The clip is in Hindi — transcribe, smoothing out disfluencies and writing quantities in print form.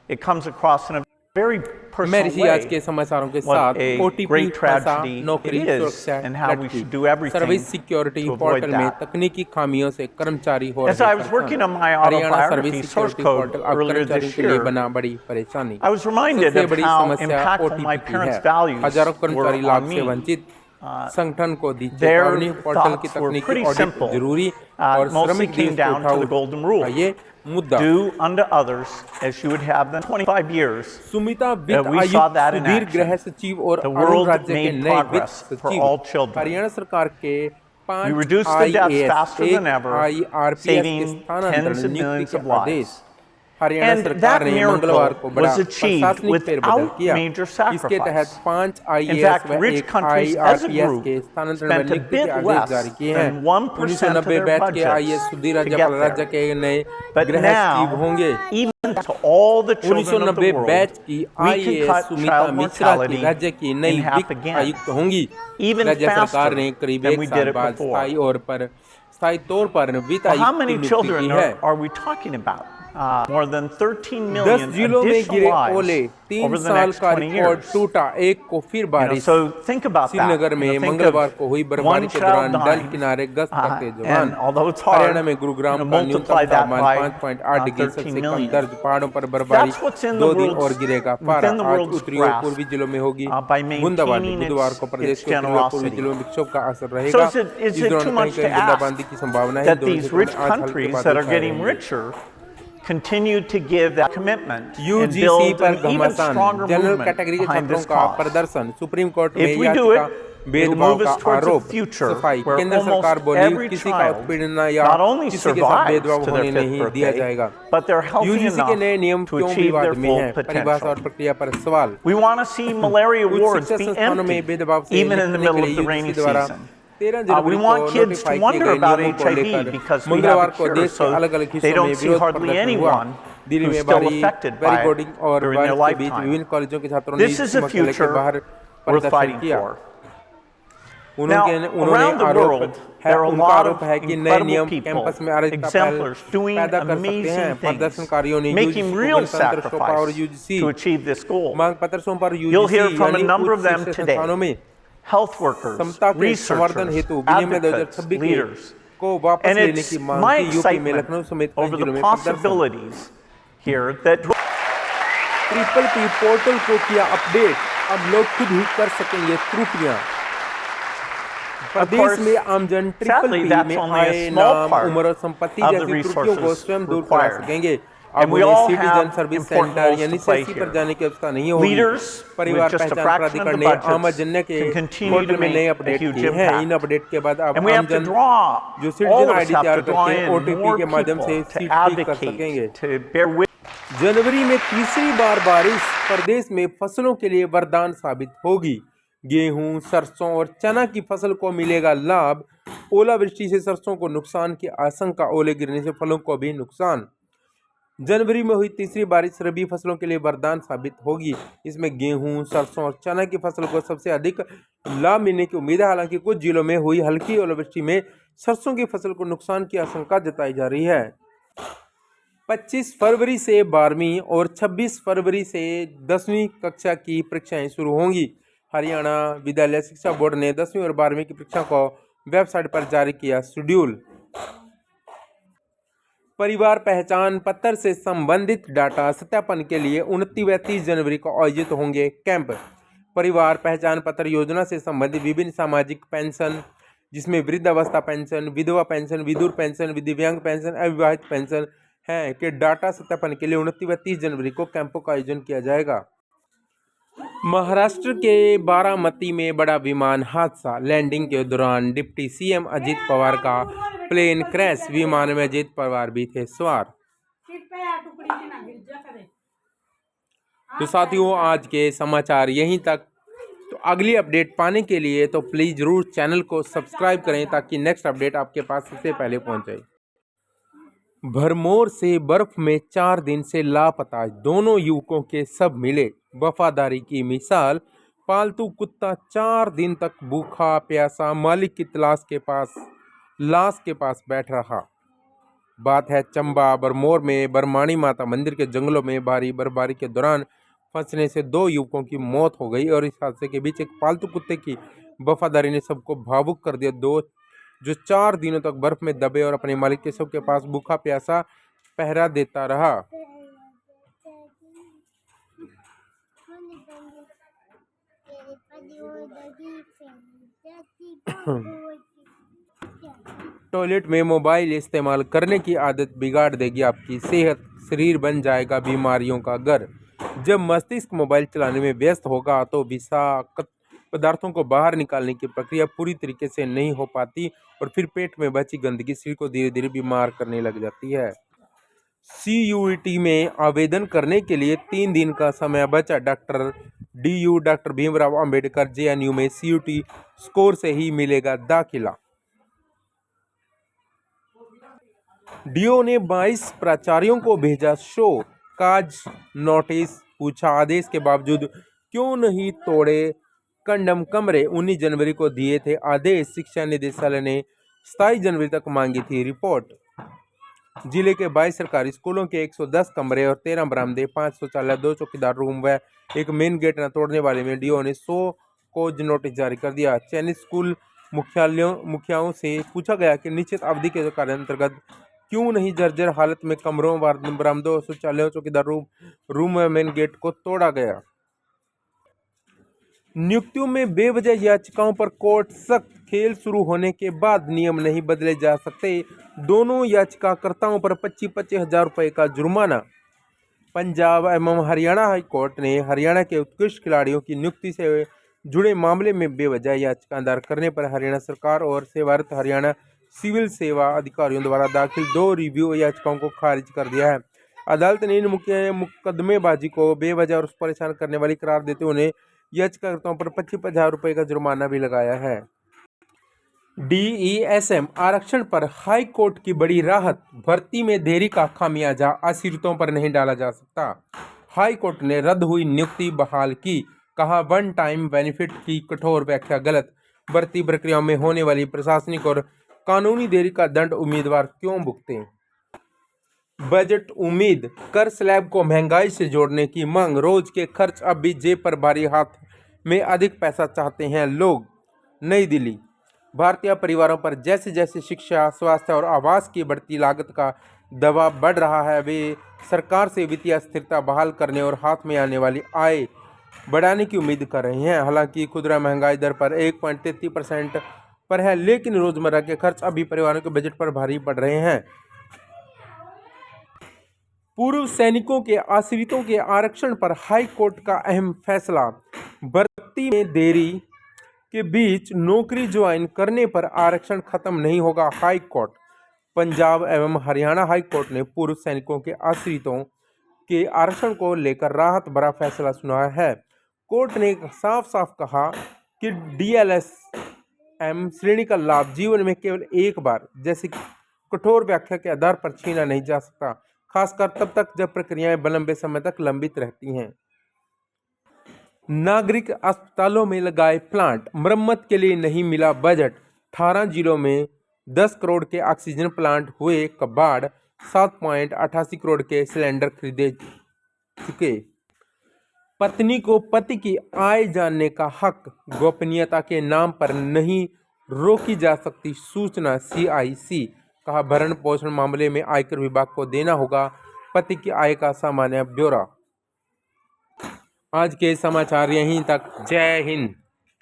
it comes across in a very मैं personal ऋषि आज way के समाचारों के what साथ a ओटीपी great फंसा tragedy it नौकरी is सुरक्षा and how we लटकी should do everything service security to avoid portal में that. तकनीकी खामियों से कर्मचारी हो As रहे I was परेशान। working on my Haryana service autobiography, source security code, portal अब earlier कर्मचारियों this के लिए year, बना बड़ी परेशानी। I was reminded सबसे of बड़ी how समस्या impactful my ओटीपी की parents' है। values हजारों were कर्मचारी लाभ on से me. वंचित संगठन को दी Their चेतावनी पोर्टल की thoughts were तकनीकी pretty ऑडिट simple. जरूरी और Mostly श्रमिक came दिवस को down to the golden rule. उठा ये मुद्दा। Do unto others as you would have them. 25 years, Sumita वित्त we saw आयुक्त that in सुधीर action. गृह सचिव और The अरुण world राज्य के made नए वित्त progress for सचिव all children. हरियाणा सरकार के We 5 reduced the deaths IAS faster than एक ever, IRPS के saving स्थानांतरण tens of नियुक्ति millions के of lives. Adesh. Haryana And सरकार that ने miracle मंगलवार को बड़ा was achieved प्रशासनिक फेरबदल without किया। major इसके तहत sacrifice. 5 In IAS fact, व rich एक countries as a IRPS group के स्थानांतरण व spent a नियुक्ति के bit आदेश less जारी किए हैं। than 1% of 1990 their बैच के budgets IAS सुधीर to राज्यपाल get राज्य there. के नए But गृह सचिव now, होंगे। even to all the children of the 1990 world, batch की we can IAS cut Sumita child Mishra की mortality राज्य की नई in half वित्त again, आयुक्त होंगी। even राज्य सरकार faster ने करीब than एक we साल did it बाद before. स्थायी तौर पर वित्त Well, how आयुक्त की many नियुक्ति की children है। are we talking about? More than 13 10 million जिलों में गिरे additional ओले, lives 3 over the साल next का 20 रिकॉर्ड years. टूटा, एक को फिर बारिश। So think about that. Srinagar में Think मंगलवार of को हुई बर्फबारी one के child दौरान डल dying, किनारे गश्त करते जवान। and although it's hard, Haryana में गुरुग्राम का न्यूनतम multiply that तापमान by 5.8 डिग्री 13 सबसे कम million. दर्ज। पहाड़ों पर बर्फबारी That's what's in the 2 दिन world's, और गिरेगा पारा। within the आज world's उत्तरी और grasp पूर्वी जिलों में होगी by बूंदाबांदी। maintaining बुधवार को प्रदेश its के उत्तरी और पूर्वी generosity. जिलों में विक्षोभ का असर So रहेगा। is इस it दौरान too much कहीं to कहीं बूंदाबांदी ask की संभावना है। that दोनों these क्षेत्रों में rich आज हल्के countries बादल that are छाए getting रहेंगे। richer continue to give that commitment and UGC build पर an even घमासान, stronger जनरल movement कैटेगरी के behind छात्रों this का cause? प्रदर्शन, सुप्रीम कोर्ट में If we do याचिका it, it'll भेदभाव move का us towards a आरोप। future सफाई, where केंद्र सरकार almost बोली every किसी का child उत्पीड़न या not only किसी के साथ survives भेदभाव to होने their 5th नहीं दिया birthday, जाएगा। but they're healthy यूजीसी के नए नियम enough to क्यों achieve विवाद their में full हैं? परिभाषा potential. और प्रक्रिया पर सवाल। We want to see malaria उच्च wards शिक्षा be संस्थानों में empty, भेदभाव से even in the निपटने के middle लिए of the यूजीसी rainy द्वारा season. 13 We जनवरी को want kids to नोटिफाई किए wonder गए about नियमों को HIV लेकर because we have मंगलवार a को cure, देश के so अलग अलग they हिस्सों में don't see विरोध hardly प्रदर्शन हुआ। anyone दिल्ली who's में still भारी affected by बैरिकेडिंग it और during their बारिश के बीच lifetime. विभिन्न कॉलेजों के छात्रों ने This इस is a मुख्यालय के future बाहर worth प्रदर्शन fighting किया। for. Now, उन्होंने around the आरोप world, है there are a उनका lot आरोप of है कि नए incredible नियम people, कैंपस में अराजकता exemplars, doing पैदा कर सकते amazing हैं। things, प्रदर्शनकारियों ने making यूजीसी को real गणतंत्र सौंपा और sacrifice UGC to achieve this goal. मांग पत्र सौंपा और You'll hear UGC from a यानी number of उच्च them शिक्षा today. संस्थानों में Health workers, समता के संवर्धन researchers, हेतु विनियम advocates, 2026 leaders. को वापस And लेने it's की मांग my की। यूपी में excitement लखनऊ समेत कई over जिलों the में प्रदर्शन। possibilities here that triple P portal को किया अपडेट, अब लोग खुद ही कर सकेंगे त्रुटियां। प्रदेश में आमजन ट्रिपल sadly, पी that's में only a आए small नाम, part उम्र और संपत्ति of the जैसी त्रुटियों को resources स्वयं दूर करा required. सकेंगे। And अब we उन्हें all citizen have service important centre roles यानी to play सीएससी पर here. जाने की व्यवस्था नहीं होगी। Leaders परिवार with just a पहचान fraction of प्राधिकरण the ने budgets आमजन्य के can continue पोर्टल to में नए make a अपडेट huge किए हैं। इन impact. अपडेट के बाद अब And we have to आमजन draw, जो all citizen of us ID have तैयार to draw करके in ओटीपी more के माध्यम से people to सीट ठीक कर advocate, सकेंगे। to bear with. जनवरी में तीसरी बार बारिश प्रदेश में फसलों के लिए वरदान साबित होगी। गेहूं, सरसों और चना की फसल को मिलेगा लाभ। ओलावृष्टि से सरसों को नुकसान की आशंका, ओले गिरने से फलों को भी नुकसान। जनवरी में हुई तीसरी बारिश रबी फसलों के लिए वरदान साबित होगी। इसमें गेहूं, सरसों और चना की फसल को सबसे अधिक लाभ मिलने की उम्मीद है। हालांकि कुछ जिलों में हुई हल्की ओलावृष्टि में सरसों की फसल को नुकसान की आशंका जताई जा रही है। 25 फरवरी से 12वीं और 26 फरवरी से 10वीं कक्षा की परीक्षाएं शुरू होंगी। हरियाणा विद्यालय शिक्षा बोर्ड ने 10वीं और 12वीं की परीक्षा को वेबसाइट पर जारी किया शेड्यूल। परिवार पहचान पत्र से संबंधित डाटा सत्यापन के लिए 29 व 30 जनवरी को आयोजित होंगे कैंप। परिवार पहचान पत्र योजना से संबंधित विभिन्न सामाजिक पेंशन, जिसमें वृद्धावस्था पेंशन, विधवा पेंशन, विधुर पेंशन, दिव्यांग पेंशन, अविवाहित पेंशन है के डाटा सत्यापन के लिए 29 व 30 जनवरी को कैंपों का आयोजन किया जाएगा। महाराष्ट्र के बारामती में बड़ा विमान हादसा, लैंडिंग के दौरान डिप्टी सीएम अजित पवार का प्लेन क्रैश, विमान में अजित पवार भी थे सवार। तो साथियों, आज के समाचार यहीं तक। तो अगली अपडेट पाने के लिए तो प्लीज जरूर चैनल को सब्सक्राइब करें ताकि नेक्स्ट अपडेट आपके पास सबसे पहले पहुंचे। भरमौर से बर्फ में 4 दिन से लापता दोनों युवकों के शव मिले, वफादारी की मिसाल। पालतू कुत्ता 4 दिन तक भूखा प्यासा मालिक की लाश के पास बैठ रहा। बात है चंबा बरमौर में बरमाणी माता मंदिर के जंगलों में भारी बर्फबारी के दौरान फंसने से 2 युवकों की मौत हो गई और इस हादसे के बीच एक पालतू कुत्ते की वफादारी ने सबको भावुक कर दिया। दो जो 4 दिनों तक बर्फ में दबे और अपने मालिक के शव के पास भूखा प्यासा पहरा देता रहा। टॉयलेट में मोबाइल इस्तेमाल करने की आदत बिगाड़ देगी आपकी सेहत, शरीर बन जाएगा बीमारियों का घर। जब मस्तिष्क मोबाइल चलाने में व्यस्त होगा तो विषाक्त पदार्थों को बाहर निकालने की प्रक्रिया पूरी तरीके से नहीं हो पाती और फिर पेट में बची गंदगी शरीर को धीरे धीरे बीमार करने लग जाती है। CUET में आवेदन करने के लिए 3 दिन का समय बचा। डॉक्टर भीमराव अंबेडकर JNU में CUET स्कोर से ही मिलेगा दाखिला। DO ने 22 प्राचार्यों को भेजा शो काज नोटिस, पूछा आदेश के बावजूद क्यों नहीं तोड़े कंडम कमरे। 19 जनवरी को दिए थे आदेश, शिक्षा निदेशालय ने 27 जनवरी तक मांगी थी रिपोर्ट। जिले के 22 सरकारी स्कूलों के 110 कमरे और 13 बरामदे, 5 शौचालय, 2 चौकीदार रूम व एक मेन गेट न तोड़ने वाले में DO ने 100 कोज नोटिस जारी कर दिया। चयनित स्कूल मुखियाओं से पूछा गया कि निश्चित अवधि के कार्य अंतर्गत क्यों नहीं जर्जर हालत में कमरों, बरामदों, शौचालयों, चौकीदार रूम व मेन गेट को तोड़ा गया। नियुक्तियों में बेवजह याचिकाओं पर कोर्ट सख्त, खेल शुरू होने के बाद नियम नहीं बदले जा सकते। दोनों याचिकाकर्ताओं पर 25-25 हजार रुपये का जुर्माना। पंजाब एवं हरियाणा हाई कोर्ट ने हरियाणा के उत्कृष्ट खिलाड़ियों की नियुक्ति से जुड़े मामले में बेवजह याचिका दायर करने पर हरियाणा सरकार और सेवारत हरियाणा सिविल सेवा अधिकारियों द्वारा दाखिल 2 रिव्यू याचिकाओं को खारिज कर दिया है। अदालत ने इन मुकदमेबाजी को बेवजह और परेशान करने वाली करार देते हुए उन्हें याचिकाकर्ताओं पर 25 हजार रुपये का जुर्माना भी लगाया है। DESM आरक्षण पर हाई कोर्ट की बड़ी राहत, भर्ती में देरी का खामियाजा आश्रितों पर नहीं डाला जा सकता। हाई कोर्ट ने रद्द हुई नियुक्ति बहाल की, कहा वन टाइम बेनिफिट की कठोर व्याख्या गलत। भर्ती प्रक्रियाओं में होने वाली प्रशासनिक और कानूनी देरी का दंड उम्मीदवार क्यों भुगतें। बजट उम्मीद, कर स्लैब को महंगाई से जोड़ने की मांग, रोज के खर्च अब भी जेब पर भारी, हाथ में अधिक पैसा चाहते हैं लोग। नई दिल्ली, भारतीय परिवारों पर जैसे जैसे शिक्षा, स्वास्थ्य और आवास की बढ़ती लागत का दबाव बढ़ रहा है, वे सरकार से वित्तीय स्थिरता बहाल करने और हाथ में आने वाली आय बढ़ाने की उम्मीद कर रहे हैं। हालांकि खुदरा महंगाई दर पर 1.33% पर है, लेकिन रोजमर्रा के खर्च अभी परिवारों के बजट पर भारी पड़ रहे हैं। पूर्व सैनिकों के आश्रितों के आरक्षण पर हाई कोर्ट का अहम फैसला, भर्ती में देरी के बीच नौकरी ज्वाइन करने पर आरक्षण खत्म नहीं होगा। हाई कोर्ट, पंजाब एवं हरियाणा हाई कोर्ट ने पूर्व सैनिकों के आश्रितों के आरक्षण को लेकर राहत भरा फैसला सुनाया है। कोर्ट ने साफ साफ कहा कि DLSM श्रेणी का लाभ जीवन में केवल एक बार जैसी कठोर व्याख्या के आधार पर छीना नहीं जा सकता, खासकर तब तक जब प्रक्रियाएं लंबे समय तक लंबित रहती हैं। नागरिक अस्पतालों में लगाए प्लांट, मरम्मत के लिए नहीं मिला बजट। 18 जिलों में 10 करोड़ के ऑक्सीजन प्लांट हुए कबाड़, 7.88 करोड़ के सिलेंडर खरीदे चुके। पत्नी को पति की आय जानने का हक, गोपनीयता के नाम पर नहीं रोकी जा सकती सूचना। CIC, कहा भरण पोषण मामले में आयकर विभाग को देना होगा पति की आय का सामान्य ब्यौरा। आज के समाचार यहीं तक। जय हिंद।